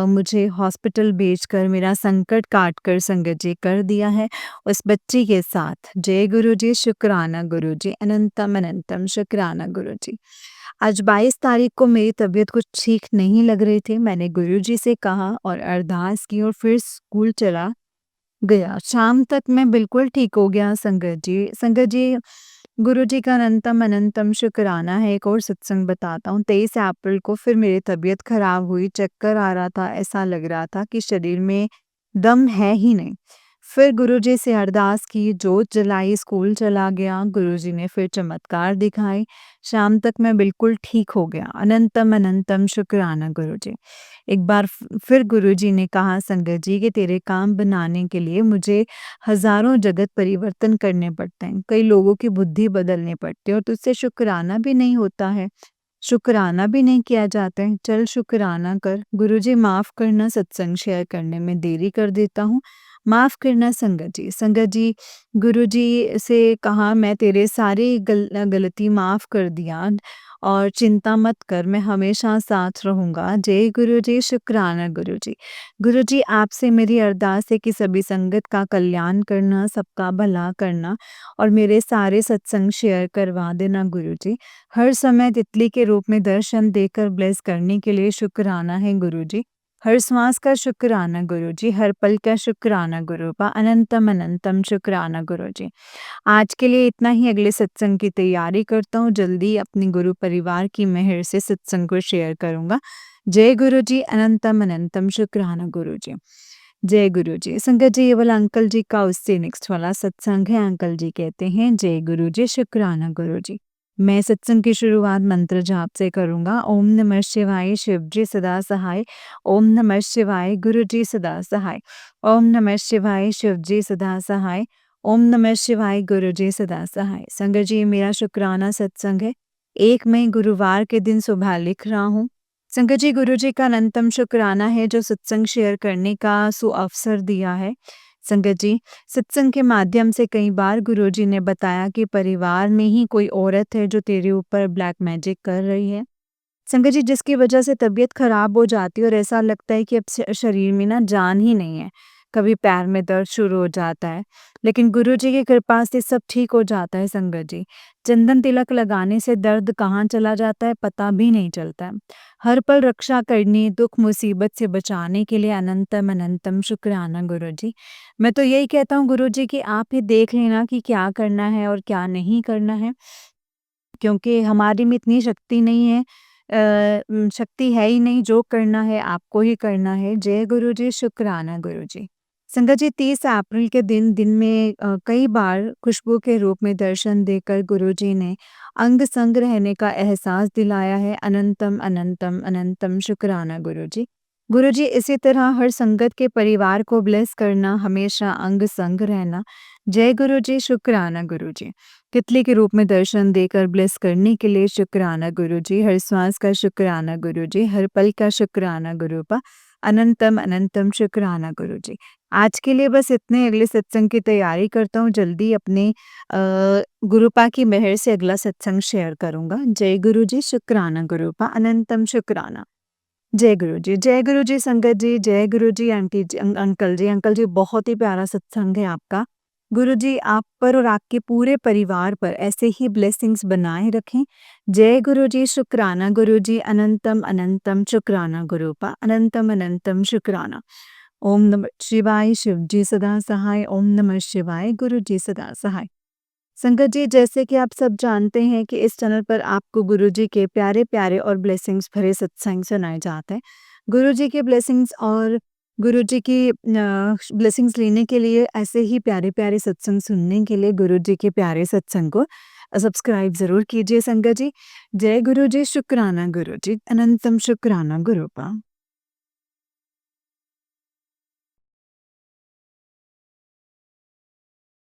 मुझे हॉस्पिटल भेजकर मेरा संकट काट कर संगत जी कर दिया है उस बच्ची के साथ। जय गुरुजी, शुक्राना गुरुजी, अनंतम अनंतम शुक्राना गुरुजी। आज 22 तारीख को मेरी तबीयत कुछ ठीक नहीं लग रही थी। मैंने गुरुजी से कहा और अरदास की और फिर स्कूल चला गया। शाम तक मैं बिल्कुल ठीक हो गया संगत जी। संगत जी, गुरुजी का अनंतम अनंतम शुक्राना है। एक और सत्संग बताता हूँ। 23 अप्रैल को फिर मेरी तबीयत खराब हुई, चक्कर आ रहा था, ऐसा लग रहा था कि शरीर में दम है ही नहीं। फिर गुरुजी से अरदास की, जोत जलाई, स्कूल चला गया। गुरुजी ने फिर चमत्कार दिखाए। शाम तक मैं बिल्कुल ठीक हो गया। अनंतम अनंतम शुक्राना गुरुजी। एक बार फिर गुरुजी ने कहा, संगत जी, कि तेरे काम बनाने के लिए मुझे हजारों जगत परिवर्तन करने पड़ते हैं, कई लोगों की बुद्धि बदलनी पड़ती है, और तुझसे शुक्राना भी नहीं होता है, शुक्राना भी नहीं किया जाता है। चल शुक्राना कर। गुरुजी माफ करना, सत्संग शेयर करने में देरी कर देता हूँ, माफ करना संगत जी। संगत जी, गुरुजी से कहा, मैं तेरे सारी गलती माफ कर दिया और चिंता मत कर, मैं हमेशा साथ रहूँगा। जय गुरुजी, शुक्राना गुरुजी। गुरुजी, आपसे मेरी अरदास है कि सभी संगत का कल्याण करना, सबका भला करना और मेरे सारे सत्संग शेयर करवा देना गुरुजी। हर समय तितली के रूप में दर्शन देकर ब्लेस करने के लिए शुक्राना है गुरुजी। हर श्वास का शुक्राना गुरुजी, हर पल का शुक्राना गुरुपा, अनंतम अनंतम शुक्राना गुरुजी। आज के लिए इतना ही। अगले सत्संग की तैयारी करता हूँ, जल्दी अपने गुरु परिवार की मेहर से सत्संग को शेयर करूँगा। जय गुरुजी, अनंतम अनंतम शुक्राना गुरुजी। जय गुरुजी। संगत जी, ये वाला अंकल जी का उससे नेक्स्ट वाला सत्संग है। अंकल जी कहते हैं, जय गुरुजी, शुक्राना गुरुजी। मैं सत्संग की शुरुआत मंत्र जाप से करूँगा। ओम नमः शिवाय, शिव जी सदा सहाय। ओम नमः शिवाय, गुरु जी सदा सहाय। ओम नमः शिवाय, शिव जी सदा सहाय। ओम नमः शिवाय, गुरु जी सदा सहाय। संगत जी, मेरा शुक्राना सत्संग है। 1 मई गुरुवार के दिन सुबह लिख रहा हूँ। संगत जी, गुरु जी का अनंतम शुक्राना है जो सत्संग शेयर करने का सुअवसर दिया है। संगत जी, सत्संग के माध्यम से कई बार गुरुजी ने बताया कि परिवार में ही कोई औरत है जो तेरे ऊपर ब्लैक मैजिक कर रही है। संगत जी, जिसकी वजह से तबीयत खराब हो जाती है और ऐसा लगता है कि अब शरीर में ना जान ही नहीं है। कभी पैर में दर्द शुरू हो जाता है, लेकिन गुरुजी की कृपा से सब ठीक हो जाता है संगत जी। चंदन तिलक लगाने से दर्द कहाँ चला जाता है पता भी नहीं चलता है। हर पल रक्षा करनी, दुख मुसीबत से बचाने के लिए अनंतम अनंतम शुक्राना गुरुजी। मैं तो यही कहता हूँ गुरुजी कि आप ही देख लेना कि क्या करना है और क्या नहीं करना है, क्योंकि हमारी में इतनी शक्ति नहीं है। शक्ति है ही नहीं, जो करना है आपको ही करना है। जय गुरुजी, शुक्राना गुरुजी। संगत जी, 30 अप्रैल के दिन दिन में कई बार खुशबू के रूप में दर्शन देकर गुरुजी ने अंग संग रहने का एहसास दिलाया है। अनंतम अनंतम अनंतम शुक्राना गुरुजी। गुरुजी, इसी तरह हर संगत के परिवार को ब्लेस करना, हमेशा अंग संग रहना। जय गुरुजी, शुक्राना गुरुजी। तितली के रूप में दर्शन देकर ब्लेस करने के लिए शुक्राना गुरुजी। हर श्वास का शुक्राना गुरुजी, हर पल का शुक्राना गुरुपा, अनंतम अनंतम शुक्राना गुरुजी। आज के लिए बस इतने। अगले सत्संग की तैयारी करता हूँ, जल्दी अपने गुरुपा की मेहर से अगला सत्संग शेयर करूँगा। जय गुरुजी, शुक्राना गुरुपा, अनंतम शुक्राना। जय गुरुजी, जय गुरुजी संगत जी, जय गुरुजी आंटी जी, अंकल जी। अंकल जी, बहुत ही प्यारा सत्संग है आपका। गुरुजी आप पर और आपके पूरे परिवार पर ऐसे ही ब्लेसिंग्स बनाए रखें। जय गुरुजी, शुक्राना गुरुजी, अनंतम अनंतम शुक्राना गुरुपा, अनंतम अनंतम शुक्राना। ओम नमः शिवाय, शिव जी सदा सहाय। ओम नमः शिवाय, गुरु जी सदा सहाय। संगत जी, जैसे कि आप सब जानते हैं कि इस चैनल पर आपको गुरु जी के प्यारे-प्यारे और ब्लेसिंग्स भरे सत्संग सुनाए जाते हैं। गुरु जी के ब्लेसिंग्स और गुरु जी की ब्लेसिंग्स लेने के लिए, ऐसे ही प्यारे-प्यारे सत्संग सुनने के लिए गुरु जी के प्यारे सत्संग को सब्सक्राइब ज़रूर कीजिए संगत जी। जय गुरु जी, शुक्राना गुरु जी, अनंतम शुक्राना गुरु का।